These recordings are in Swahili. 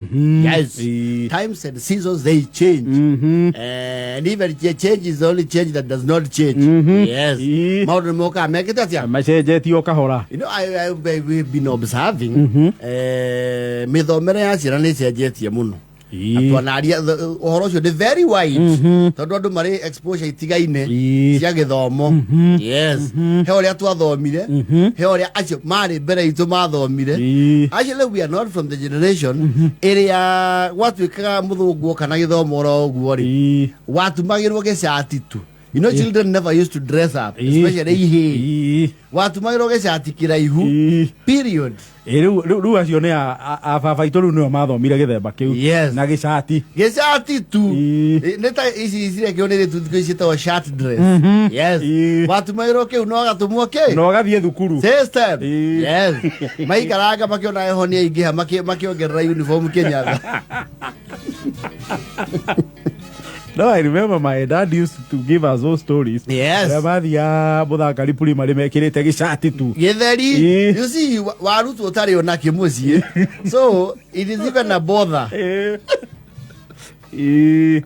Yes, times and seasons they change, and even change is the only change that does not change. Yes, modern moka make it at ya. You know, we've been observing. Me do mere asirani sejeti ya muno. Atuanaria ohoro the very wide. Tondu andu mari exposure itigaine cia githomo. Yes, he oria twathomire, he oria acio mari mbere itu mathomire. Actually we are not from the generation area watwikaga muthungu kana githomo ro guo ri watumagirwo gicati tu. You know, children never used to dress up, especially here. Watumagirwo gicati kiraihu. Period. Ru acio ne ababa itoru no mathomire githemba kiu na gicati tu neta ici cirekionere tu thikicitawa shirt dress. Yes, watumagirwo kiu no gatumwo ki no gathie thukuru system. Yes, maikaranga makiona ehoni aingiha makiongerera uniform Kenya. No, I remember my dad used to give us those stories. Yes. Rabathia muthakari puri mari mekirite gicati tu. Githeri. You see, warutu utari onake mucie. So, it is even a bother. There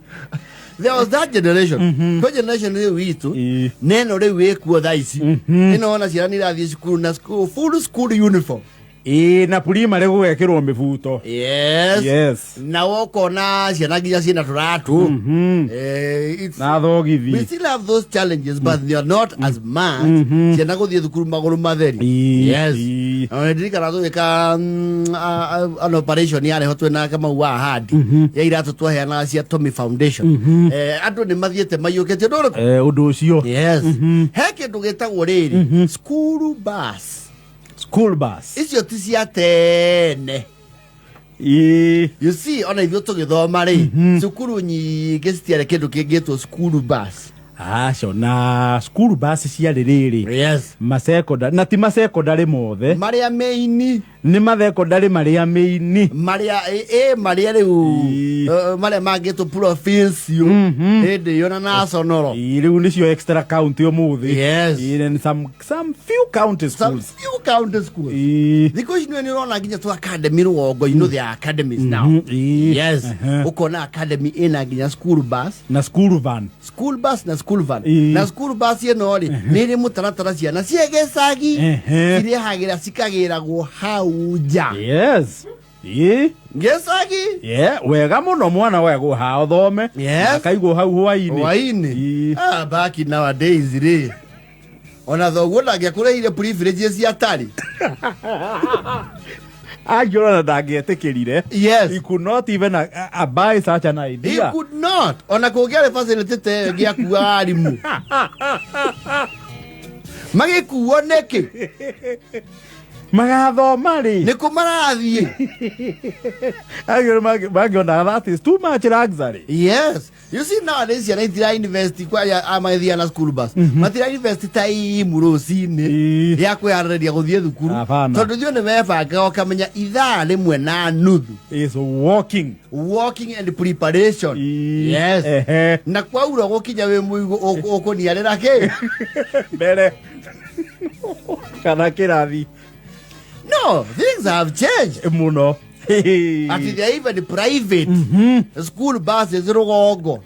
was that generation. Kwa generation we to neno re we ku thaici. Ino ona ciana irathie cukuru na full school uniform. Na purima rego gwekirwo mibuto. Yes. Na woko na ciana nginya ciana turatu. Na thogithi. We still have those challenges, but they are not as much. Ciana guthie thukuru maguru matheri. Yes. Ndirikana tuweka an operation yare hotwe na kama wa hadi. Ya iratu twaheana cia Tommy Foundation. Andu ni mathiete mayukete ndoro. Undu ucio. Yes. Heke ndugitagwo riri. School bus. School bus. Icio ti cia tene. You see, ona ithio tugithoma ri cukuru nyingi citiare kindu kingitwo school bus. Acio na school bus cia riri. Yes. Masekondari na ti masekondari mothe. Maria meini ni mathekondari maria meini. Maria maria riu maria mangitwo provincial. Hindi yona national. Riu nicio extra county umuthi. Yes. And some few county schools. Some few county schools. Because you know na nginya to academy ruogo, you know there are academies now. Yes. Ukona academy ina nginya school bus na school van. School bus na school van. Na school bus yeno ri niri mutaratara ciana ciegecagi. Iri hagira cikagiragwo hauja. Yes. Gesagi? Wega muno mwana wego ha thome. Akaigwo hau hwaini. Back in nowadays ri. Ona thoguo ndangĩakũreire privileges cia tari. Agora ndangĩetikirire. Yes. He could not even buy such an idea. He could not. Ona kũgĩare facility te gĩakua arimu. Magĩkuo nĩkĩ? Magathoma ri. Nĩkũ marathiĩ? Magiona that is too much luxury. Yes. You see nowadays ciana itira university kwa amaithia na school bus. Matira university tai murucini ya kwĩharĩria gũthiĩ thukuru. Tondũ thio nĩ mebanga okamenya ithaa rĩmwe na nuthu. Is walking and preparation. Yes. Na kwaura gũkinya wĩ mũigu ũkũniarĩra kĩ? Mbere. Kana kĩrathi. No, things have changed. Muno. Ati they even private school buses rugongo.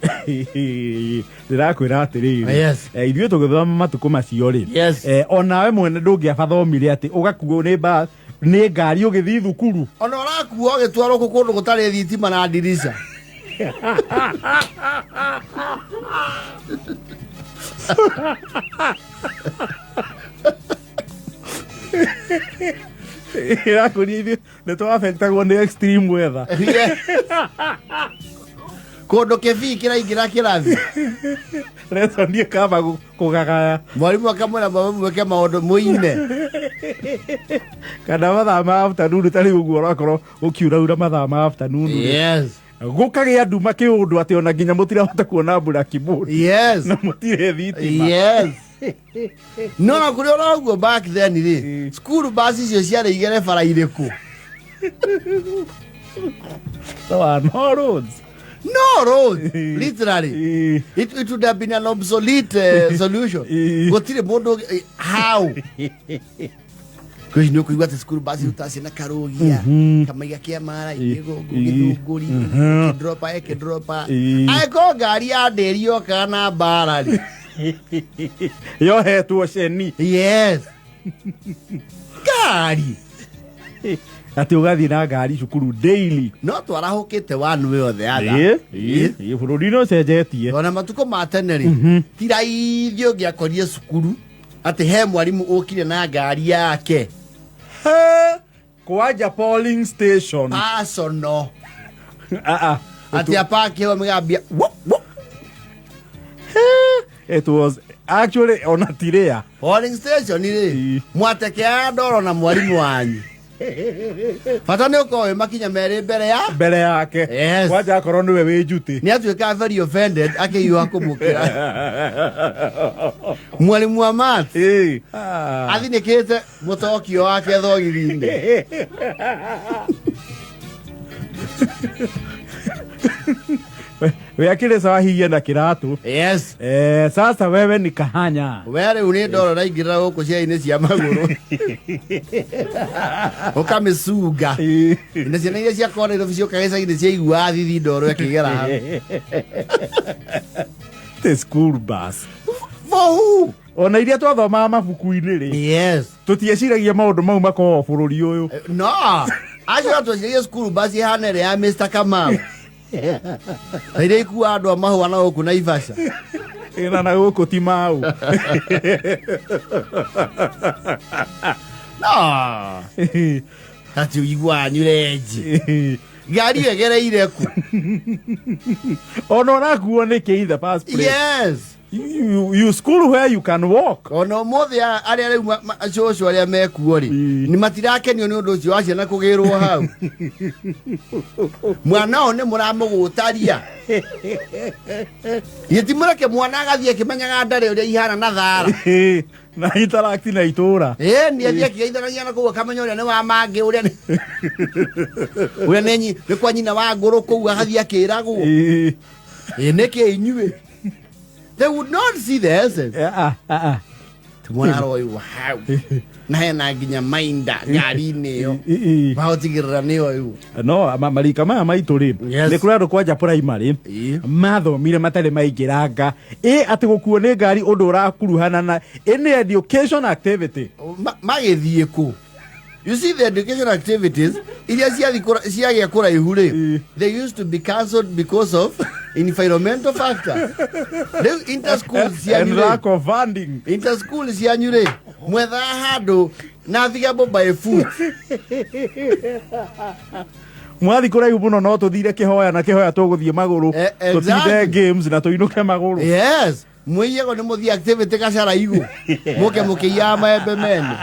Ndirakwira atiri. Yes. Ithuĩ tũgĩthoma matuko macio ri. Yes. Onawe mwene ndũngĩabathomire ati ũgakuo nĩ bus nĩ ngari ũgĩthiĩ thukuru. Ona ũrakuo ũgĩtwarwo kũndũ gũtarĩ thitima na ndirisha. Ya kunithi ne to affectagwo ni extreme weather. Kondo kefi kiraingira kirathi. Reto nie kaba kugagaya. Mwalimu akamwira mweke maundu muine. Kana mathaa ma afternoon tari uguo rakoro ukiura mathaa ma afternoon. Yes. Gukagia nduma kiundu ati ona nginya mutirahota kuona mbura kiburi. Yes. Na mutire thitima. Yes. No na kuri oraguo back then ri school buses icio ciarĩ igere bara irĩkũ. There are no roads. No roads. Literally. It would have been an obsolete solution. Gotire mundu how? Because you know, school bus utasi na karogia kama yakia mara yego githunguri kidropa aiko gari ya derio kana barari yo hetu sheni yes gari ati ugathi na ngari cukuru daily no twarahukite one way or the other bururi no cenjetie ona matuko mateneri tiraithio giakorie cukuru ati he mwarimu ukire na ngari yake kwaja polling station no ati apake wa mgabia it was actually on a tirea polling station ile mwatekea ndoro na mwarimu wanyu fatane uko makinya mere mbere yake kwaja akoro niwe wijuti ni atuika very offended akiyu akumukira mwalimu wa math athinikite mutokio wake thogirinde we akire sawa hiye na kiratu yes sasa wewe ni kahanya wewe uni ndoro raingira huko cia-ini cia maguru ukamisuga ina cia ile cia kona ile cio kagesa ine cia igua thithi ndoro yakigera the school bus Whoa! Ona iria twathoma mabuku-ini ri yes tutieciragia maundu mau mako bururi uyu no acio tweciria school bus ihanere ya Mr. Kamau ire ikuwa andu amahua na guku na Ivasha ina na guku ti mau no ati igwa nyureji gari egereire ku ono rakuo ni ki the first place yes you school where you can walk ono mothe aria riu coco aria mekuo ri ni matirakenio ni undu ucio wa ciana kugirwo hau mwana one muramugutaria yitimureke mwana agathie kimenyaga ndare uria ihana na thara na interact na itura ni athie kiithanagia na kuwa kamenya uria ni wa mangi uria ni kwa nyina wa nguru ku agathie akiragwo niki inyue they would not see the essence. Tumwana roi wow. Na hena nginya mainda ngari-ini yo. Bahotigirira niyo yu. No marika maya maitu ri ni kuri andu kwanja primary mathomire matari maingiranga ati gukuo ni ngari undu urakuruhana na any education activity magithie ku. You see the education activities iria ciagia kuraihu ri they used to be cancelled because of environmental factors. The inter-school and lack of funding. Inter-school cianyure mwetha handu navigable by foot. Mwathi kuraihu muno no tuthire kihoya na kihoya tuguthie maguru tutinde games na tuinuke maguru. Yes. Mwiyego ni muthi activity gacara igu muke ya maembe mene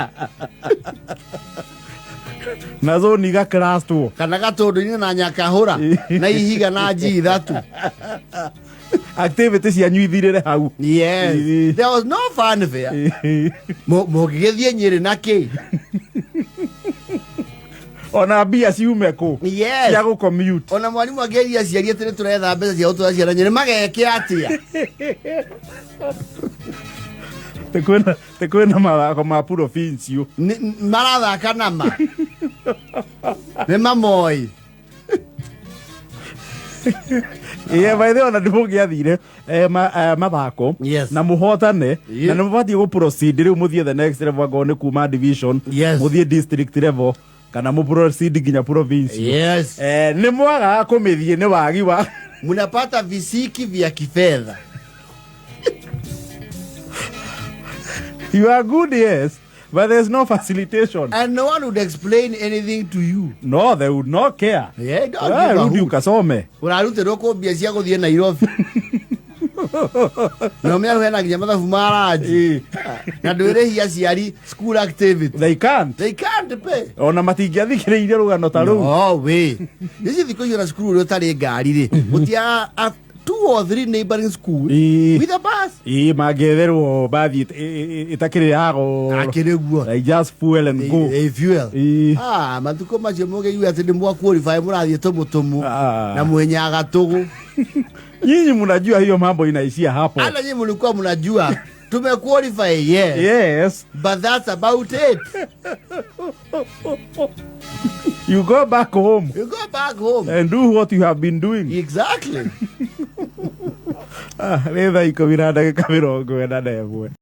nazo ni ga class tu kana gatundu-ini na nyakahura na ihiga na nji ithatu activity cia nyuithirire hau yes there was no fun there mugigithie Nyeri na ki ona bia ciume ku yes cia gu commute ona mwalimu ageria ciaria tene turetha mbeca cia utura ciana Nyeri mageke atia tekwena mathako ma provincio marathaka nama ni mamoi by the way ona ndimugiathire mathako na muhotane na ni mubatie gu proceed riu muthie the next level ngone kuma division muthie district level kana mu proceed nginya province yes ni mwaga kumithie ni wagi wa mnapata visiki vya kifedha. You are good, yes, but there's no facilitation. And no one would explain anything to you. No, they would not care. Yeah, don't you ukasome. Urarutirwo kumbia cia guthie Nairobi. No me hena nginya mathabu maraji. Na ndwirihia ciari school activity. They can't pay. Ona matingiathikiriire rugano ta ru. No way. Ici thiko yura school utari ngari ri. Mutia 2 or 3 neighboring schools with a bus. Magetherwo bathi itakiri yago. Akiriguo. They just fuel and go. Fuel. Matuko macio muge yu ati ndimwa qualify murathie tumutumu na mwenyaga tugu. Nyinyi mnajua hiyo mambo inaishia hapo. Ala nyinyi mlikuwa mnajua Tumequalify, yes. Yes. But that's about it. You go back home. You go back home. And do what you have been doing. Exactly. Letha iko mirada ke kamero go na debwe.